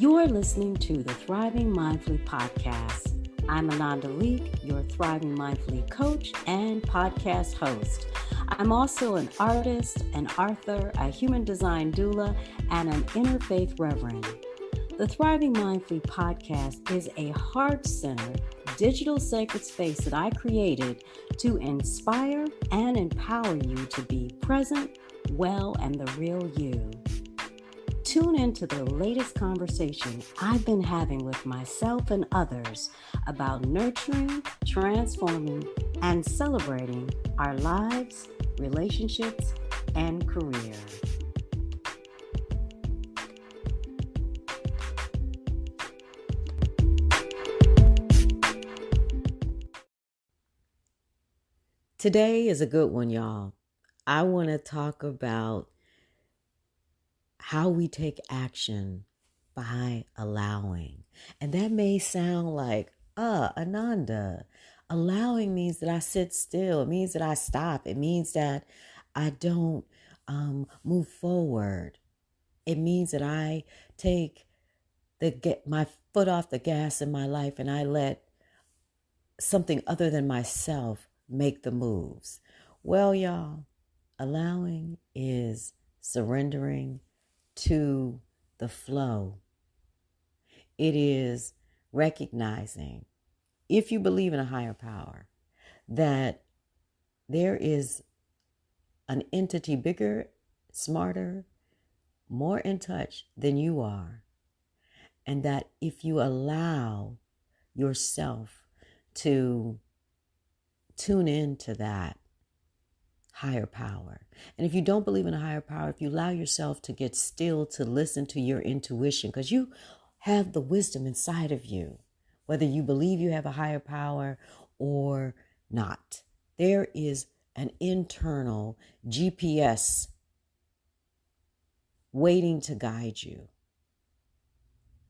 You're listening to the Thriving Mindfully podcast. I'm Ananda Leeke, your Thriving Mindfully coach and podcast host. I'm also an artist, an author, a human design doula, and an interfaith reverend. The Thriving Mindfully podcast is a heart-centered, digital sacred space that I created to inspire and empower you to be present, well, and the real you. Tune into the latest conversation I've been having with myself and others about nurturing, transforming, and celebrating our lives, relationships, and career. Today is a good one, y'all. I want to talk about how we take action by allowing. And that may sound like, Ananda, allowing means that I sit still. It means that I stop. It means that I don't move forward. It means that I take my foot off the gas in my life and I let something other than myself make the moves. Well, y'all, allowing is surrendering to the flow. It is recognizing, if you believe in a higher power, that there is an entity bigger, smarter, more in touch than you are. And that if you allow yourself to tune into that higher power. And if you don't believe in a higher power, if you allow yourself to get still, to listen to your intuition, because you have the wisdom inside of you, whether you believe you have a higher power or not, there is an internal GPS waiting to guide you.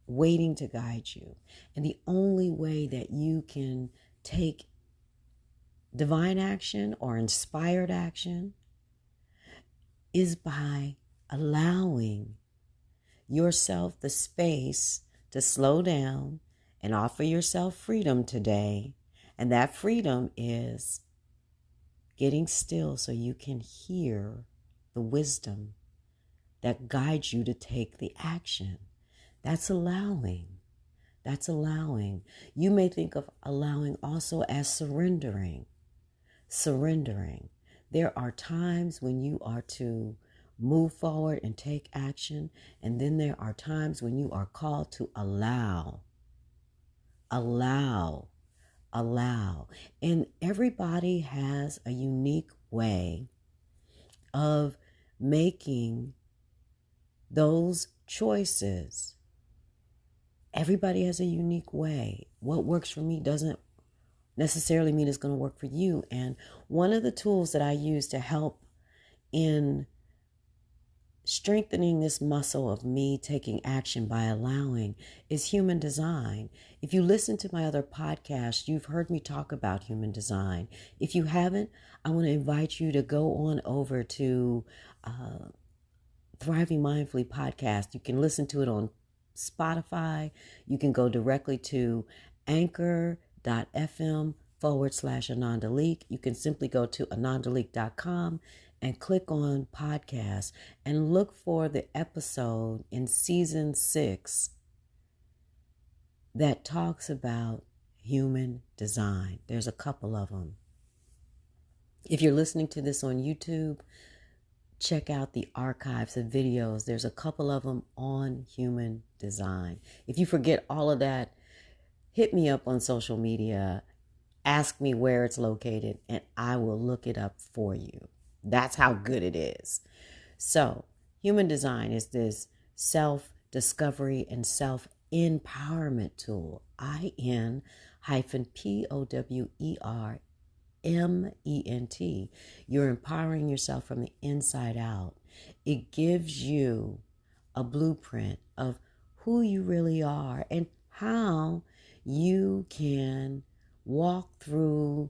And the only way that you can take divine action or inspired action is by allowing yourself the space to slow down and offer yourself freedom today. And that freedom is getting still so you can hear the wisdom that guides you to take the action. That's allowing. You may think of allowing also as surrendering. There are times when you are to move forward and take action, and then there are times when you are called to allow. And everybody has a unique way of making those choices. Everybody has a unique way. What works for me doesn't necessarily mean it's going to work for you. And one of the tools that I use to help in strengthening this muscle of me taking action by allowing is human design. If you listen to my other podcasts, you've heard me talk about human design. If you haven't, I want to invite you to go on over to Thriving Mindfully podcast. You can listen to it on Spotify. You can go directly to anchor.fm/Ananda Leeke. You can simply go to anandaleeke.com and click on podcast and look for the episode in season 6 that talks about human design. There's a couple of them. If you're listening to this on YouTube, check out the archives of videos. There's a couple of them on human design. If you forget all of that, hit me up on social media, ask me where it's located, and I will look it up for you. That's how good it is. So, human design is this self-discovery and self-empowerment tool. IN-POWERMENT. You're empowering yourself from the inside out. It gives you a blueprint of who you really are and how you can walk through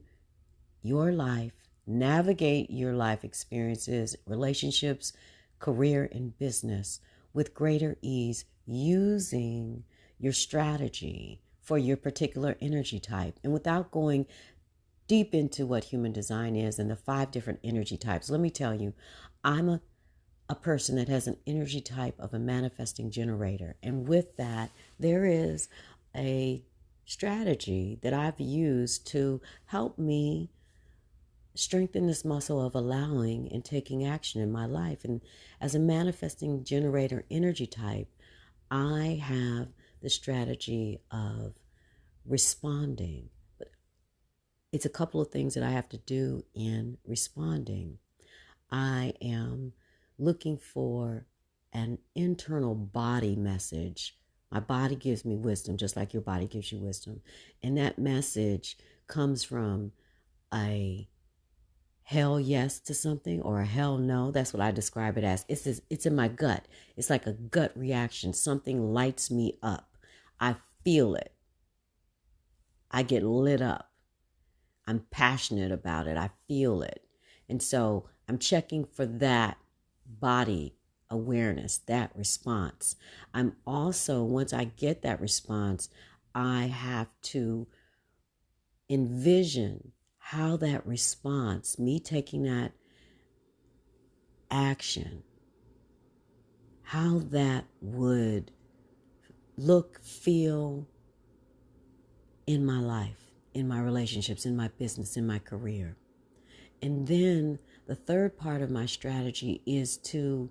your life, navigate your life experiences, relationships, career, and business with greater ease, using your strategy for your particular energy type. And without going deep into what human design is and the 5 different energy types, let me tell you, I'm a person that has an energy type of a manifesting generator. And with that, there is a strategy that I've used to help me strengthen this muscle of allowing and taking action in my life. And as a manifesting generator energy type, I have the strategy of responding. But it's a couple of things that I have to do in responding. I am looking for an internal body message. My body gives me wisdom, just like your body gives you wisdom. And that message comes from a hell yes to something or a hell no. That's what I describe it as. It's in my gut. It's like a gut reaction. Something lights me up. I feel it. I get lit up. I'm passionate about it. I feel it. And so I'm checking for that body awareness, that response. I'm also, once I get that response, I have to envision how that response, me taking that action, how that would look, feel in my life, in my relationships, in my business, in my career. And then the third part of my strategy is to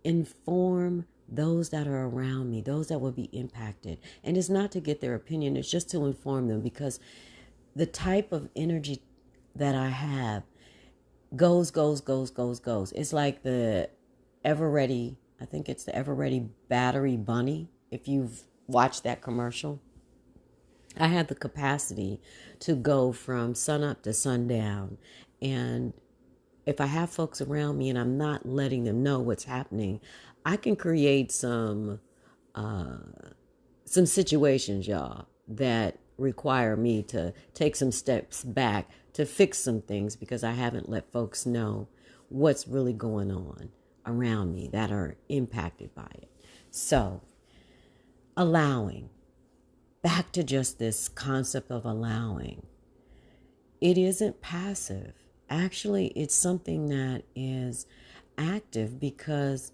inform those that are around me, those that will be impacted. And it's not to get their opinion, it's just to inform them, because the type of energy that I have goes. It's like the Ever Ready, I think it's the Ever Ready battery bunny. If you've watched that commercial, I have the capacity to go from sun up to sundown. And if I have folks around me and I'm not letting them know what's happening, I can create some situations, y'all, that require me to take some steps back to fix some things because I haven't let folks know what's really going on around me that are impacted by it. So, allowing, back to just this concept of allowing. It isn't passive. Actually, it's something that is active, because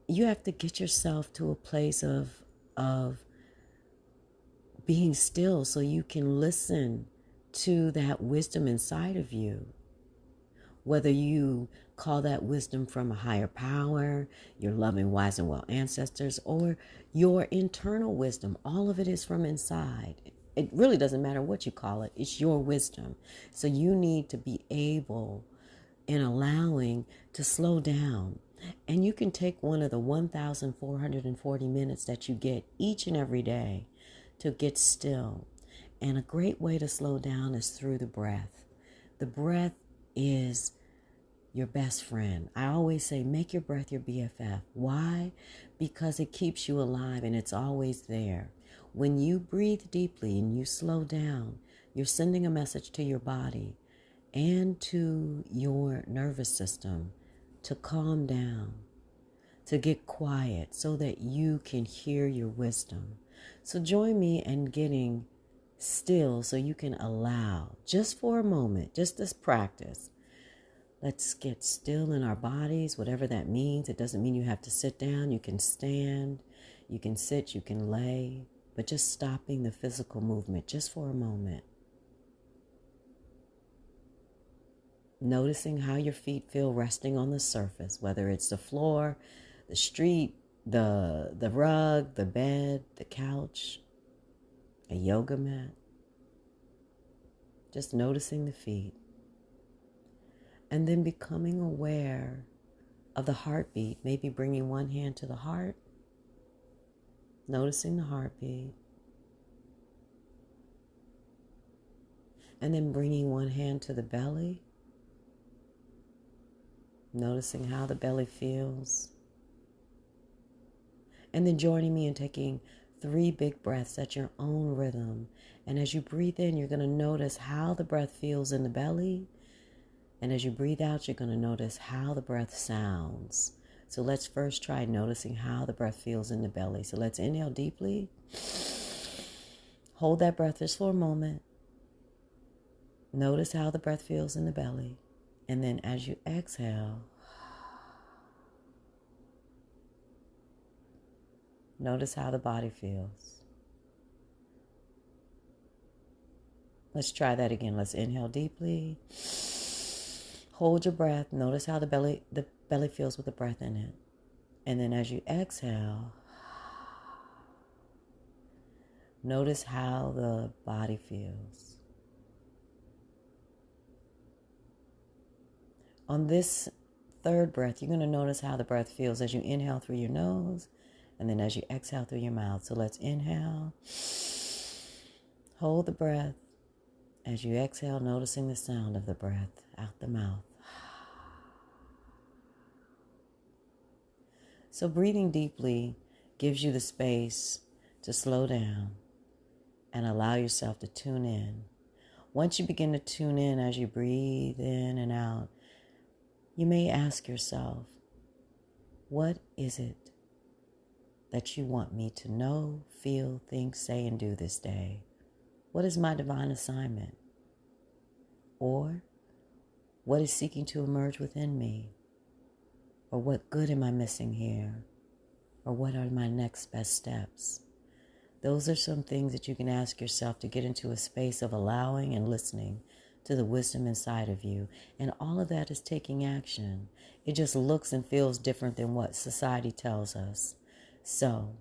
you have to get yourself to a place of being still so you can listen to that wisdom inside of you. Whether you call that wisdom from a higher power, your loving, wise, and well ancestors, or your internal wisdom, all of it is from inside. It really doesn't matter what you call it. It's your wisdom. So you need to be able, in allowing, to slow down. And you can take one of the 1,440 minutes that you get each and every day to get still. And a great way to slow down is through the breath. The breath is your best friend. I always say, make your breath your BFF. Why? Because it keeps you alive and it's always there. When you breathe deeply and you slow down, you're sending a message to your body and to your nervous system to calm down, to get quiet so that you can hear your wisdom. So join me in getting still so you can allow, just for a moment, just this practice. Let's get still in our bodies, whatever that means. It doesn't mean you have to sit down. You can stand, you can sit, you can lay, but just stopping the physical movement just for a moment. Noticing how your feet feel resting on the surface, whether it's the floor, the street, the rug, the bed, the couch, a yoga mat. Just noticing the feet. And then becoming aware of the heartbeat, maybe bringing one hand to the heart, noticing the heartbeat, and then bringing one hand to the belly, noticing how the belly feels, and then joining me in taking 3 big breaths at your own rhythm. And as you breathe in, you're going to notice how the breath feels in the belly. And as you breathe out, you're going to notice how the breath sounds. So let's first try noticing how the breath feels in the belly. So let's inhale deeply. Hold that breath just for a moment. Notice how the breath feels in the belly. And then as you exhale, notice how the body feels. Let's try that again. Let's inhale deeply. Hold your breath. Notice how the belly feels with the breath in it. And then as you exhale, notice how the body feels. On this third breath, you're going to notice how the breath feels as you inhale through your nose and then as you exhale through your mouth. So let's inhale. Hold the breath. As you exhale, noticing the sound of the breath out the mouth. So breathing deeply gives you the space to slow down and allow yourself to tune in. Once you begin to tune in as you breathe in and out, you may ask yourself, what is it that you want me to know, feel, think, say, and do this day? What is my divine assignment? Or what is seeking to emerge within me? Or what good am I missing here? Or what are my next best steps? Those are some things that you can ask yourself to get into a space of allowing and listening to the wisdom inside of you. And all of that is taking action. It just looks and feels different than what society tells us. So,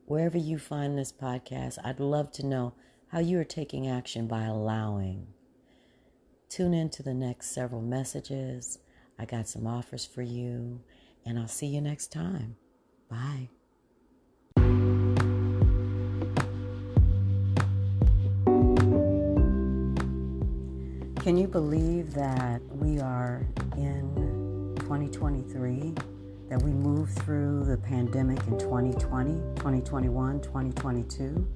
wherever you find this podcast, I'd love to know how you are taking action by allowing. Tune in to the next several messages. I got some offers for you, and I'll see you next time. Bye. Can you believe that we are in 2023, that we moved through the pandemic in 2020, 2021, 2022?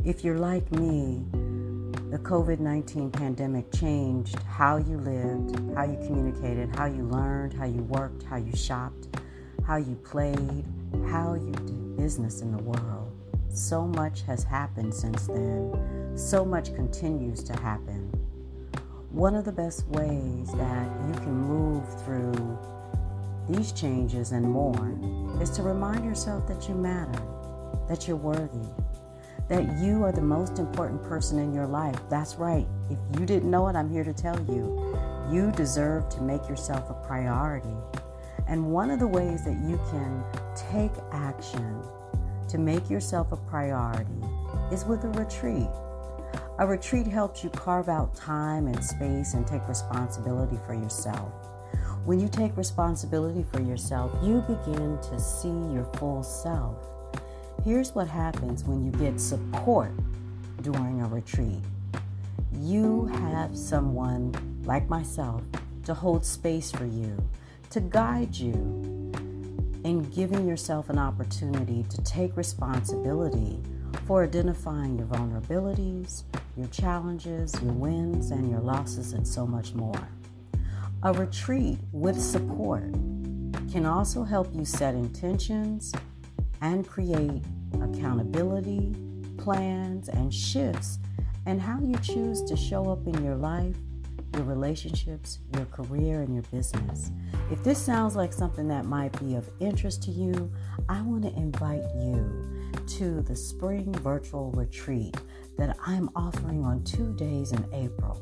If you're like me, the COVID-19 pandemic changed how you lived, how you communicated, how you learned, how you worked, how you shopped, how you played, how you did business in the world. So much has happened since then. So much continues to happen. One of the best ways that you can move through these changes and more is to remind yourself that you matter, that you're worthy, that you are the most important person in your life. That's right. If you didn't know it, I'm here to tell you. You deserve to make yourself a priority. And one of the ways that you can take action to make yourself a priority is with a retreat. A retreat helps you carve out time and space and take responsibility for yourself. When you take responsibility for yourself, you begin to see your full self. Here's what happens when you get support during a retreat. You have someone like myself to hold space for you, to guide you in giving yourself an opportunity to take responsibility for identifying your vulnerabilities, your challenges, your wins, and your losses, and so much more. A retreat with support can also help you set intentions and create accountability, plans, and shifts and how you choose to show up in your life, your relationships, your career, and your business. If this sounds like something that might be of interest to you, I want to invite you to the spring virtual retreat that I'm offering on 2 days in April.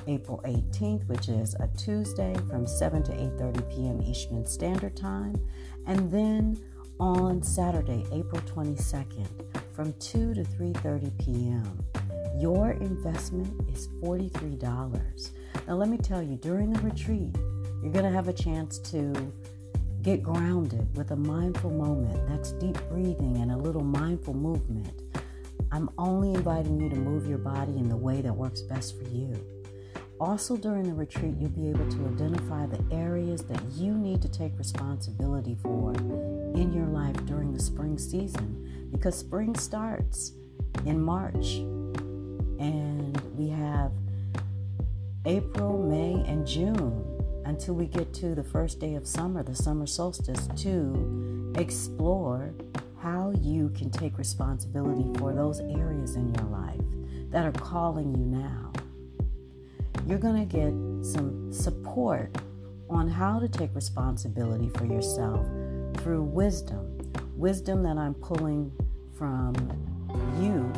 April 18th, which is a Tuesday from 7 to 8:30 p.m. Eastern Standard Time, and then on Saturday, April 22nd, from 2 to 3:30 p.m. Your investment is $43. Now, let me tell you, during the retreat, you're going to have a chance to get grounded with a mindful moment. That's deep breathing and a little mindful movement. I'm only inviting you to move your body in the way that works best for you. Also, during the retreat, you'll be able to identify the areas that you need to take responsibility for in your life during the spring season, because spring starts in March, and we have April, May, and June until we get to the first day of summer, the summer solstice, to explore how you can take responsibility for those areas in your life that are calling you now. You're going to get some support on how to take responsibility for yourself through wisdom that I'm pulling from you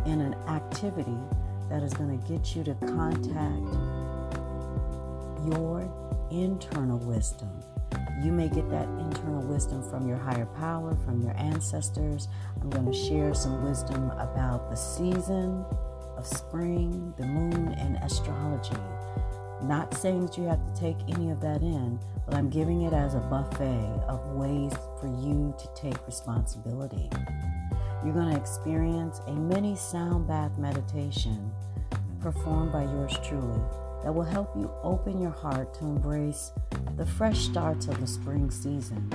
in an activity that is going to get you to contact your internal wisdom. You may get that internal wisdom from your higher power, from your ancestors. I'm going to share some wisdom about the season of spring, the moon, and astrology. Not saying that you have to take any of that in, but I'm giving it as a buffet of ways for you to take responsibility. You're going to experience a mini sound bath meditation performed by yours truly that will help you open your heart to embrace the fresh starts of the spring season,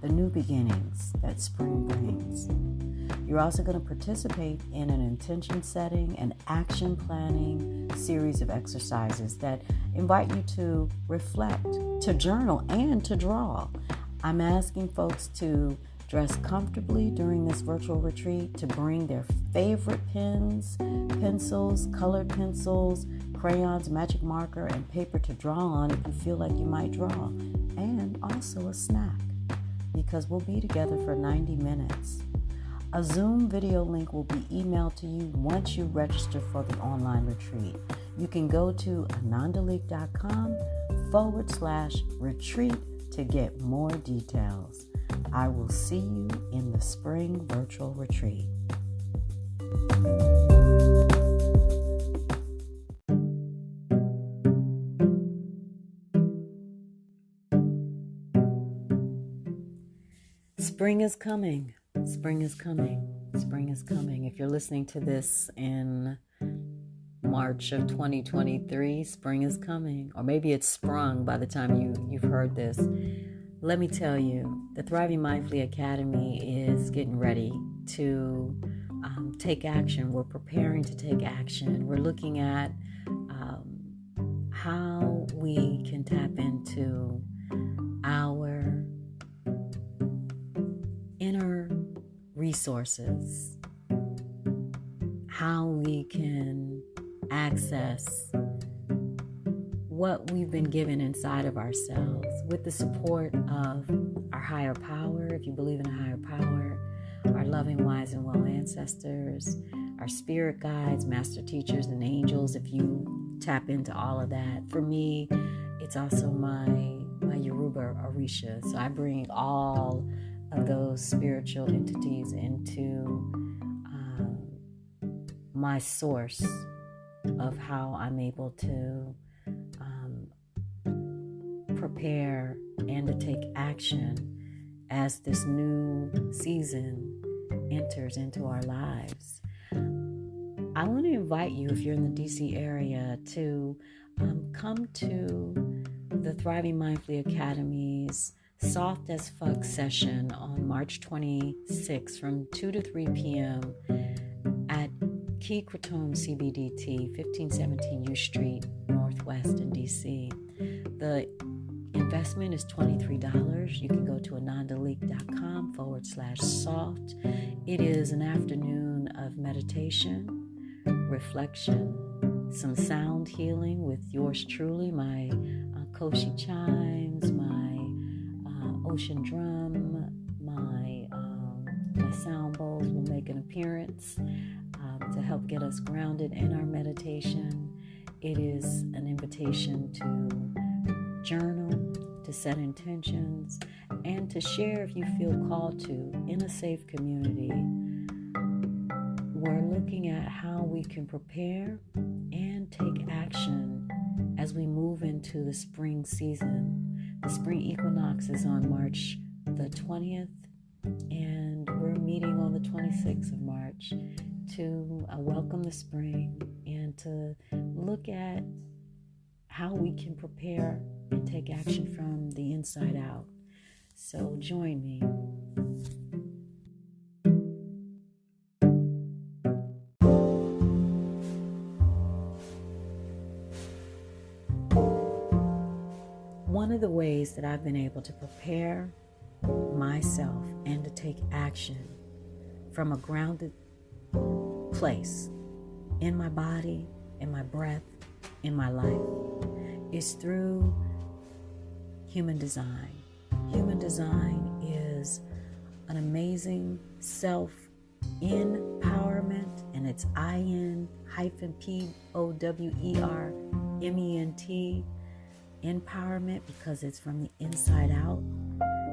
the new beginnings that spring brings. You're also going to participate in an intention setting and action planning series of exercises that invite you to reflect, to journal, and to draw. I'm asking folks to dress comfortably during this virtual retreat, to bring their favorite pens, pencils, colored pencils, crayons, magic marker, and paper to draw on if you feel like you might draw, and also a snack, because we'll be together for 90 minutes. A Zoom video link will be emailed to you once you register for the online retreat. You can go to AnandaLeeke.com/retreat to get more details. I will see you in the spring virtual retreat. Spring is coming. Spring is coming. Spring is coming. If you're listening to this in March of 2023, spring is coming. Or maybe it's sprung by the time you've heard this. Let me tell you, the Thriving Mindfully Academy is getting ready to take action. We're preparing to take action. We're looking at how we can tap into our inner resources, how we can access what we've been given inside of ourselves with the support of our higher power, if you believe in a higher power, our loving, wise, and well ancestors, our spirit guides, master teachers, and angels, if you tap into all of that. For me, it's also my Yoruba Orisha. So I bring all of those spiritual entities into my source of how I'm able to prepare and to take action as this new season enters into our lives. I want to invite you, if you're in the DC area, to come to the Thriving Mindfully Academy's S.O.F.T session on March 26th from 2 to 3 p.m. at Key Kratom CBDT, 1517 U Street, Northwest in DC. The investment is $23. You can go to AnandaLeeke.com/SOFT. It is an afternoon of meditation, reflection, some sound healing with yours truly, my Koshi chimes, my ocean drum, my sound bowls will make an appearance to help get us grounded in our meditation. It is an invitation to journal, to set intentions, and to share if you feel called to in a safe community. We're looking at how we can prepare and take action as we move into the spring season. The spring equinox is on March the 20th, and we're meeting on the 26th of March to welcome the spring and to look at how we can prepare and take action from the inside out. So join me. one of the ways that I've been able to prepare myself and to take action from a grounded place in my body, in my breath, in my life is through human design. Human design is an amazing self-empowerment, and it's IN-POWERMENT, empowerment, because it's from the inside out.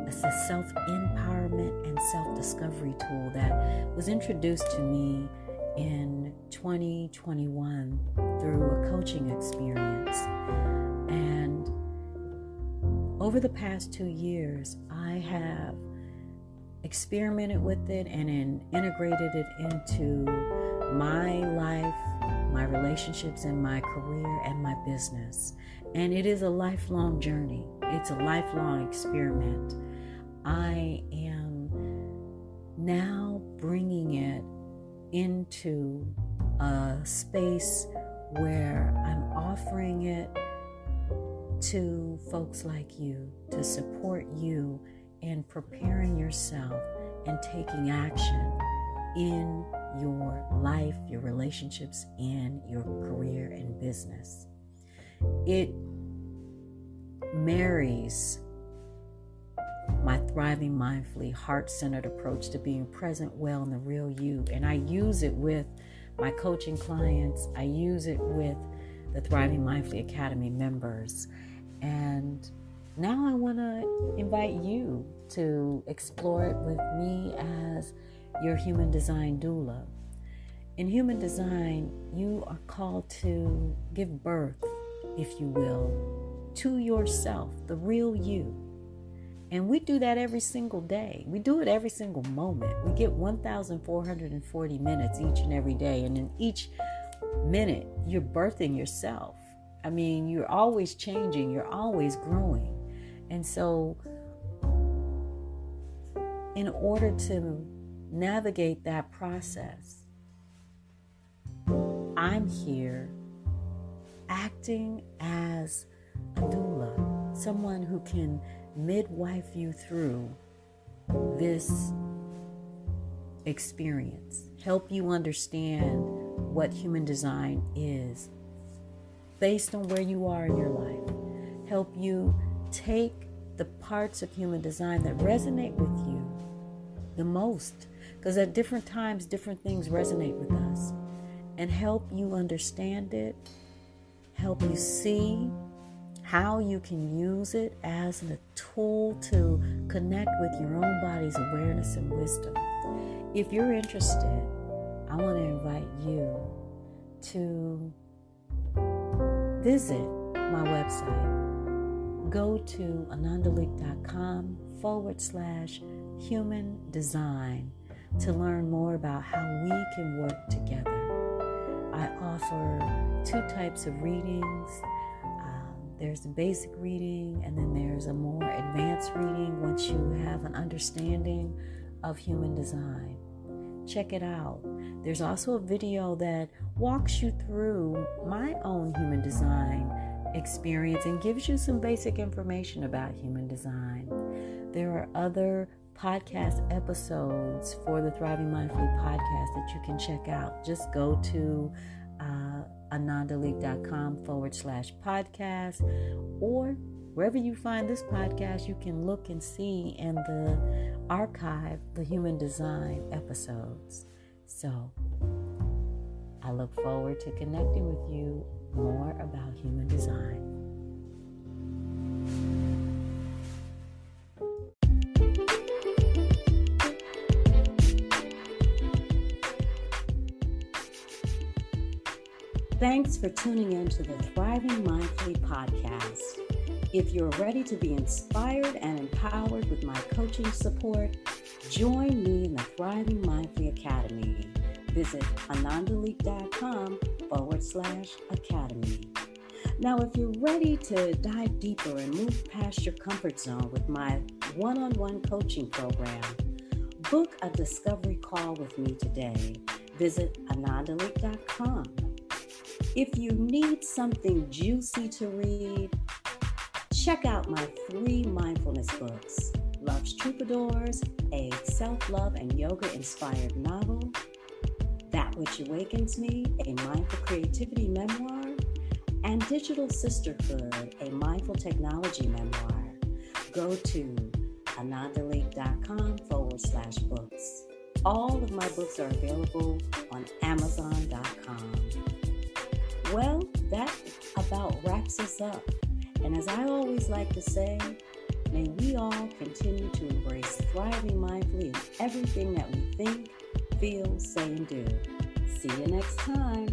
It's a self-empowerment and self-discovery tool that was introduced to me in 2021 through a coaching experience. And over the past 2 years, I have experimented with it and integrated it into my life, my relationships, and my career and my business. And it is a lifelong journey. It's a lifelong experiment. I am now bringing it into a space where I'm offering it to folks like you to support you in preparing yourself and taking action in your life, your relationships, and your career and business. It marries my Thriving Mindfully, heart-centered approach to being present well in the real you. And I use it with my coaching clients. I use it with the Thriving Mindfully Academy members. And now I want to invite you to explore it with me as your human design doula. In human design, you are called to give birth, if you will, to yourself, the real you. And we do that every single day. We do it every single moment. We get 1,440 minutes each and every day. And in each minute, you're birthing yourself. I mean, you're always changing. You're always growing. And so in order to navigate that process, I'm here acting as a doula, someone who can midwife you through this experience, help you understand what human design is based on where you are in your life, help you take the parts of human design that resonate with you the most, because at different times, different things resonate with us, and help you understand it, help you see how you can use it as a tool to connect with your own body's awareness and wisdom. If you're interested, I want to invite you to visit my website. Go to anandaleeke.com/human design to learn more about how we can work together. I offer 2 types of readings. There's a basic reading, and then there's a more advanced reading once you have an understanding of human design. Check it out. There's also a video that walks you through my own human design experience and gives you some basic information about human design. There are other podcast episodes for the Thriving Mindfully podcast that you can check out. Just go to anandaleeke.com/podcast, or wherever you find this podcast, you can look and see in the archive the human design episodes. So I look forward to connecting with you more about human design. Thanks for tuning in to the Thriving Mindfully podcast. If you're ready to be inspired and empowered with my coaching support, join me in the Thriving Mindfully Academy. Visit anandaleeke.com/academy. Now, if you're ready to dive deeper and move past your comfort zone with my one-on-one coaching program, book a discovery call with me today. Visit anandaleeke.com. If you need something juicy to read, Check out my 3 mindfulness books: Love's Troubadours, a self-love and yoga-inspired novel; That Which Awakens Me, a mindful creativity memoir; and Digital Sisterhood, a mindful technology memoir. Go to anandaleeke.com/books. All of my books are available on Amazon.com. Well, that about wraps us up. And as I always like to say, may we all continue to embrace thriving mindfully in everything that we think, feel, say, and do. See you next time.